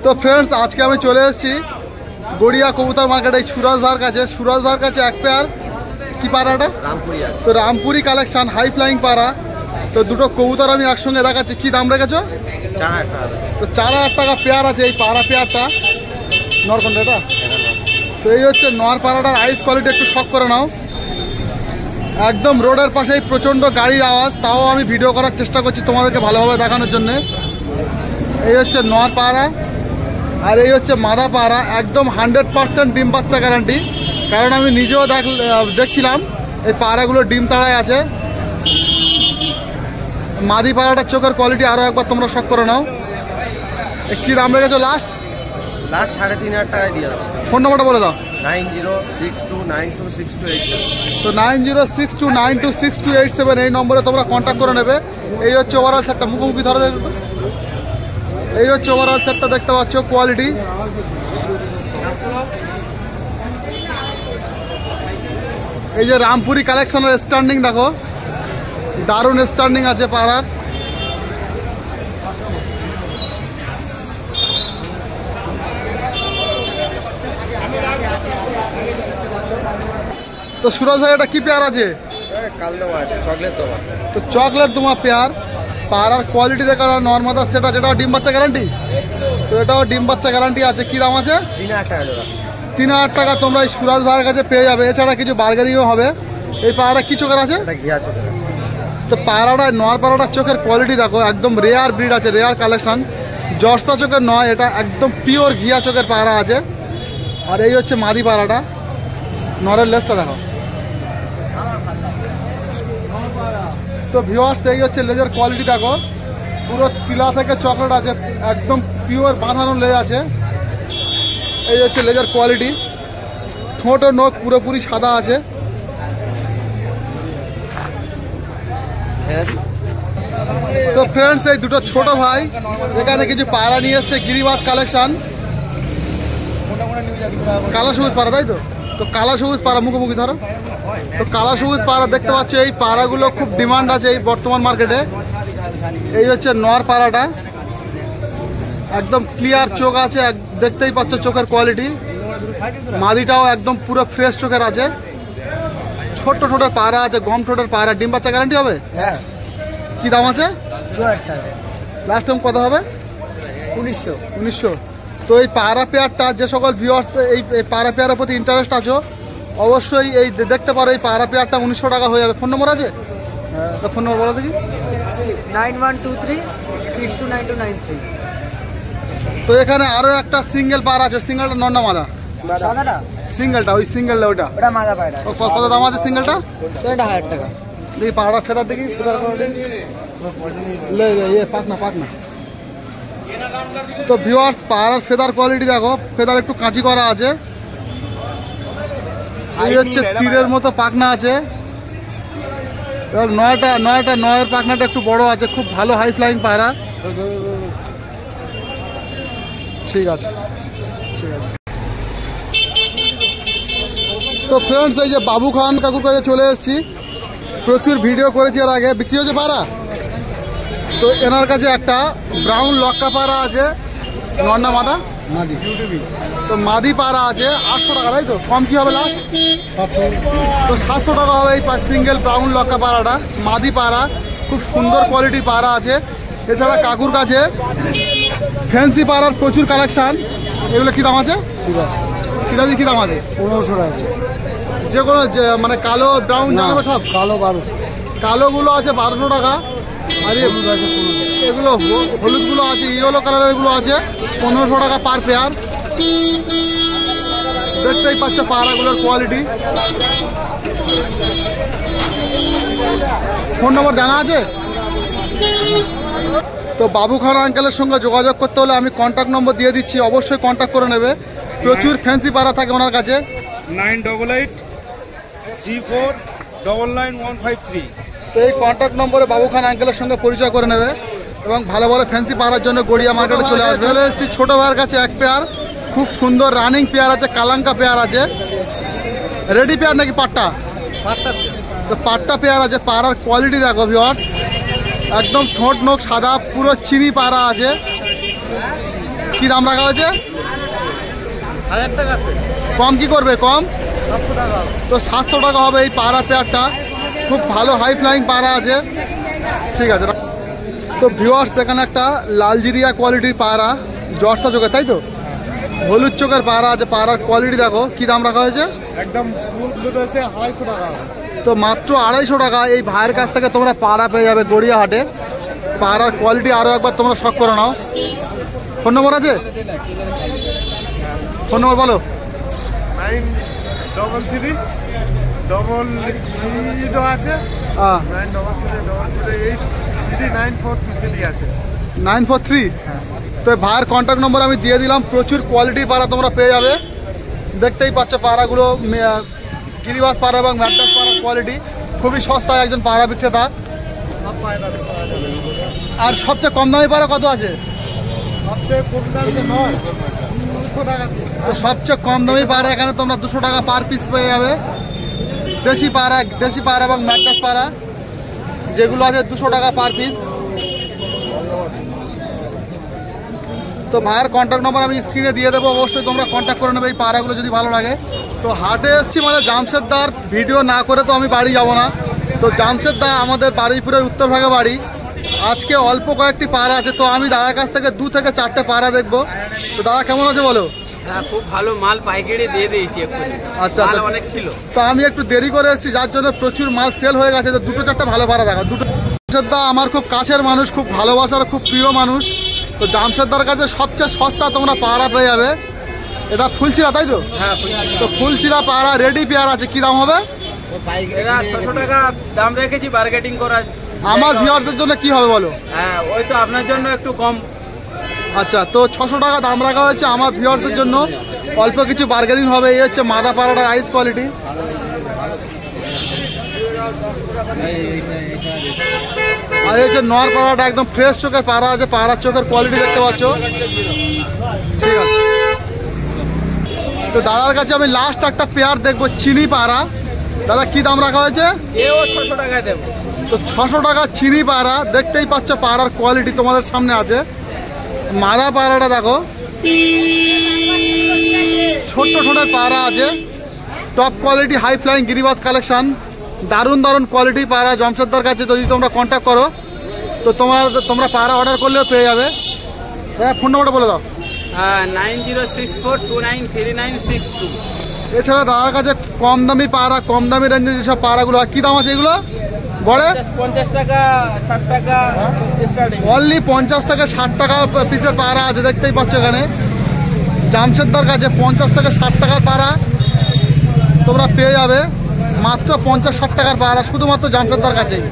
তো ফ্রেন্ডস আজকে আমি চলে এসেছি গড়িয়া কবুতর মার্কেটে সুরাজ ভাইয়ের কাছে। সুরাজ ভাইয়ের কাছে এক পেয়ার কি পাড়াটা রামপুরি আছে, তো রামপুরি কালেকশন হাই ফ্লাইং পাড়া। তো দুটো কবুতর আমি একসঙ্গে দেখাচ্ছি। কি দাম রেখেছো? 4,000 টাকা। তো 4,000 টাকা পেয়ার আছে এই পাড়া পেয়ারটা। নর কোনটা এটা? তো এই হচ্ছে নর পাড়াটার আইস কোয়ালিটি একটু শক করে নাও। একদম রোডের পাশেই প্রচণ্ড গাড়ির আওয়াজ, তাও আমি ভিডিও করার চেষ্টা করছি তোমাদেরকে ভালোভাবে দেখানোর জন্যে। এই হচ্ছে নর পাড়া আর এই হচ্ছে মাদা পাড়া। একদম 100% ডিম বাচ্চা গ্যারান্টি, কারণ আমি নিজেও দেখছিলাম এই পাড়াগুলো ডিম তাড়ায় আছে। মাদি পাড়াটার চোখের কোয়ালিটি আরও একবার তোমরা শক করে নাও। কী দাম রেখেছো লাস্ট? 3,500 টাকায় দিয়ে দাও। ফোন নম্বরটা বলে দাও। 9062926287। তো 9062926287 এই নম্বরে তোমরা কন্ট্যাক্ট করে নেবে। এই হচ্ছে ওভারঅল সেটটা, মুখোমুখি ধরে দেখবে। এই হচ্ছে ওভারঅল সেটটা, দেখতে পাচ্ছ কোয়ালিটি। এই যে রামপুরি কালেকশনের স্ট্যান্ডিং দেখো, দারুণ স্ট্যান্ডিং আছে পাড়ার। তো সুরজ ভাই এটা কি পেয়ার আছে? কালদমা আছে, চকলেট দমা। তো চকলেট দমা পেয়ার। পাড়ার কোয়ালিটি দেখা নর্মাদা সেটা, যেটাও ডিম বাচ্চা গ্যারান্টি। তো এটাও ডিম বাচ্চা গ্যারান্টি আছে। কী দাম আছে? 3,000 টাকা জোড়া। 3,000 টাকা তোমরা এই সুরাজ ভাইয়ের কাছে পেয়ে যাবে। এছাড়া কিছু বার্গেনিংও হবে। এই পাড়াটা কি চোখের আছে? এটা ঘিয়া চোখের আছে। তো পাড়াটা নর পাড়াটার চোখের কোয়ালিটি দেখো, একদম রেয়ার ব্রিড আছে, রেয়ার কালেকশন। জর্সা চোখের নয়, এটা একদম পিওর ঘিয়া চোখের পাড়া আছে। আর এই হচ্ছে মাদি পাড়াটা, নরের লেজটা দেখো। তো ভিউয়ার্স এই হচ্ছে লেজের কোয়ালিটি দেখো, পুরো তিলা থেকে চকলেট আছে, একদম পিওর বাঁধানো লেজ আছে। এই হচ্ছে লেজের কোয়ালিটি। ঠোঁট ও নখ পুরোপুরি সাদা আছে। তো ফ্রেন্ডস এই দুটো ছোট ভাই এখানে কিছু পায়রা নিয়ে এসছে, গিরিবাজ কালেকশন। কালো সবুজ পাড়া, তাই তো? তো কালো সবুজ পাড়া, মুখোমুখি ধরো। তো কালো সবুজ পাড়া দেখতে পাচ্ছ, এই পাড়াগুলো খুব ডিমান্ড আছে এই বর্তমান মার্কেটে। এই হচ্ছে নর পাড়াটা, একদম ক্লিয়ার চোখ আছে, দেখতেই পাচ্ছ চোখের কোয়ালিটি। মাদিটাও একদম পুরো ফ্রেশ চোখের আছে। ছোট্ট ঠোঁটের পায়রা আছে, গম ঠোঁটের পায়রা, ডিম বাচ্চা গ্যারান্টি হবে। হ্যাঁ। কি দাম আছে? 2,000 টাকা। লাস্ট টাইম কত হবে? 1900। তো এই পায়রা পেয়ারটা, যে সকল ভিউয়ার্স এই পায়রা পেয়ারের প্রতি ইন্টারেস্ট আছো, অবশ্যই এই দেখতে পারো। এই পায়রা পেয়ারটা 1900 টাকা হয়ে যাবে। ফোন নম্বর আছে? হ্যাঁ, ফোন নম্বর বলো দেখি। 9123629293। তো এখানে আরও একটা সিঙ্গেল পায়রা আছে। সিঙ্গেলটা নন্না মাদা? সাদাটা? সিঙ্গেলটা, ওই সিঙ্গেলটা ওইটা। ওটা মাদা পায়রা। কত দাম আছে সিঙ্গেলটা? এটা 1000 টাকা। দেখি পাহাড়া ফেদার দেখি, পাক না। তো ভিউয়ার্স পাহাড়ার ফেদার কোয়ালিটি দেখো, ফেদার একটু কাঁচি করা আছে। এই হচ্ছে তীরের মতো পাখনা আছে। এবার নয়ের পাখনাটা একটু বড় আছে, খুব ভালো হাই ফ্লাইং পায়রা। ঠিক আছে। তো ফ্রেন্ডস এই যে বাবু খান কাকুর কাছে চলে এসেছি। প্রচুর ভিডিও করেছি এর আগে, বিক্রি হচ্ছে পায়রা। তো এনার কাছে একটা ব্রাউন লক্কা পায়রা আছে, নন্না মাদা মাদি। তো মাদি পায়রা আছে 800 টাকা, তাই তো? কম কি হবে লাস্ট? 700। তো 700 টাকা হবে এই সিঙ্গেল ব্রাউন লক্কা পায়রাটা। মাদি পায়রা, খুব সুন্দর কোয়ালিটির পায়রা আছে। এছাড়া কাকুর কাছে ফ্যান্সি পায়রার প্রচুর কালেকশান। এগুলো কী দাম আছে? সিরাজি কী দাম আছে? 1500 টাকা। যে কোনো মানে কালো ব্রাউন জানাবো সব? কালো 1200। কালোগুলো আছে 1200 টাকা। আর এগুলো হলুদগুলো আছে, ইয়েলো কালারেরগুলো আছে 1500 টাকা পার পেয়ার। দেখতেই পাচ্ছ পায়রাগুলোর কোয়ালিটি। ফোন নম্বর জানা আছে? তো বাবু খান আঙ্কেলের সঙ্গে যোগাযোগ করতে হলে আমি কন্ট্যাক্ট নম্বর দিয়ে দিচ্ছি, অবশ্যই কন্ট্যাক্ট করে নেবে। প্রচুর ফ্যান্সি পায়রা থাকে ওনার কাছে। 9883499153। তো এই কন্ট্যাক্ট নম্বরে বাবু খান আঙ্কেলের সঙ্গে পরিচয় করে নেবে এবং ভালো ভালো ফ্যান্সি পাড়ার জন্য গড়িয়া মার্কেটে চলে আসবে। চলে এসেছি ছোটো ভাইয়ের কাছে এক পেয়ার, খুব সুন্দর রানিং পেয়ার আছে, কালাঙ্কা পেয়ার আছে। রেডি পেয়ার নাকি পাট্টা? তো পাট্টা পেয়ার আছে। পাড়ার কোয়ালিটি দেখো ভিউয়ার্স, একদম ঠোঁট নোখ সাদা, পুরো চিনি পাড়া আছে। কি দাম রাখা হয়েছে? 1000 টাকা আছে। কম কি করবে? কম 700 টাকা। তো 700 টাকা হবে এই পায়রা পেয়ারটা। খুব ভালো হাই ফ্লাইং পায়রা আছে। ঠিক আছে। তো ভিউয়ার্স, এখানে একটা লালজিরিয়া কোয়ালিটির পায়রা, জর্সা চোখের, তাই তো? হলুদ চোখের পায়রা আছে। পায়রার কোয়ালিটি দেখো, কি দাম রাখা হয়েছে? একদম ফুল দুটো হচ্ছে 250 টাকা। তো মাত্র 250 টাকা এই ভাইয়ের কাছ থেকে তোমরা পায়রা পেয়ে যাবে গড়িয়াহাটে। পায়রার কোয়ালিটি আরও একবার তোমরা শখ করে নাও। ফোন নম্বর আছে? ফোন নম্বর বলো। 933 আছে, হ্যাঁ, 933 আছে। 943। তো ভাইয়ের কন্ট্যাক্ট নম্বর আমি দিয়ে দিলাম। প্রচুর কোয়ালিটির পায়রা তোমরা পেয়ে যাবে। দেখতেই পাচ্ছ পায়রাগুলো, গিরিবাস পায়রা এবং ম্যাড্রাস পায়রার কোয়ালিটি খুবই সস্তায় একজন পায়রা বিক্রেতা। সব পায়রা পাওয়া যাবে। আর সবচেয়ে কম দামি পায়রা কত আছে? সবচেয়ে কম দামে নয়, 200 টাকা পিস। তো সবচেয়ে কম দামি পায়রা এখানে তোমরা 200 টাকা পার পিস পেয়ে যাবে। দেশি পায়রা এবং ম্যাড্রাস পায়রা যেগুলো আছে 200 টাকা পার পিস। তো ভাইয়ের কন্ট্যাক্ট নম্বর আমি স্ক্রিনে দিয়ে দেবো, অবশ্যই তোমরা কন্ট্যাক্ট করে নেবে এই পায়রাগুলো যদি ভালো লাগে। তো হাটে এসছি মানে জামশেদদার ভিডিও না করে তো আমি বাড়ি যাব না। তো জামশেদদা আমাদের বারুইপুরের উত্তরভাগে বাড়ি। আজকে অল্প কয়েকটি পায়রা আছে, তো আমি দাদার কাছ থেকে 2 থেকে 4টে পায়রা দেখবো। তো দাদা কেমন আছে বলো? হ্যাঁ, খুব ভালো মাল পাইকারি দিয়ে দিয়েছি এক্ষুনি। আচ্ছা, মাল আচ্ছা। অনেক ছিল। তো আমি একটু দেরি করে এসেছি, যার জন্য প্রচুর মাল সেল হয়ে গেছে। তো 2-4টে ভালো পায়রা দেখা। জামশেদদা আমার খুব কাছের মানুষ, খুব ভালোবাসার, খুব প্রিয় মানুষ। তো জামশেদদার কাছে সবচেয়ে সস্তা তোমরা পায়রা পেয়ে যাবে। এটা ফুলছিরা, তাই তো? হ্যাঁ, তো ফুলছিরা পায়রা রেডি পেয়ার আছে। কি দাম হবে? এরা 600 টাকা দাম রেখেছি বার্গেটিং করার। আমার ভিউয়ারদের জন্য কি হবে বলো? হ্যাঁ, ওই তো আপনার জন্য একটু কম। আচ্ছা, তো 600 টাকা দাম রাখা হয়েছে। আমার ভিউয়ারদের জন্য অল্প কিছু বার্গেনিং হবে। এই হচ্ছে মাদা পায়রাটার আইস কোয়ালিটি। আর এই হচ্ছে নর পায়রাটা, একদম ফ্রেশ চোখের পায়রা আছে। পায়রার চোখের কোয়ালিটি দেখতে পাচ্ছ। ঠিক আছে। তো দাদার কাছে আমি লাস্ট একটা পেয়ার দেখবো, চিনি পায়রা। দাদা কি দাম রাখা হয়েছে? এও 600 টাকায় দেবো। তো 600 টাকা চিনি পায়রা। দেখতেই পাচ্ছ পায়রার কোয়ালিটি তোমাদের সামনে আছে। মাদা পায়রাটা দেখো, ছোট্ট ঠোঁটের পায়রা আছে। Top quality high flying Giribaz collection. দারুণ দারুণ কোয়ালিটি পায়রা জামশেদদার কাছে যদি তোমরা কন্ট্যাক্ট করো তো তোমরা পায়রা অর্ডার করলেও পেয়ে যাবে। হ্যাঁ, ফোন নম্বরটা বলে দাও। 9064293962। এছাড়া দাদার কাছে কম দামি পায়রা, কম দামি রেঞ্জে যেসব পায়রাগুলো হয়, কী দাম আছে এগুলো গড়ে? 50 টাকা 60 টাকা স্টার্টিং। অনলি 50 থেকে 60 টাকা পিসের পায়রা আছে। দেখতেই পাচ্ছ এখানে জামশেদদার কাছে 50 থেকে 60 টাকার পায়রা তোমরা পেয়ে যাবে। মাত্র 50-60 টাকার পায়রা শুধুমাত্র জামশেদদার কাছেই।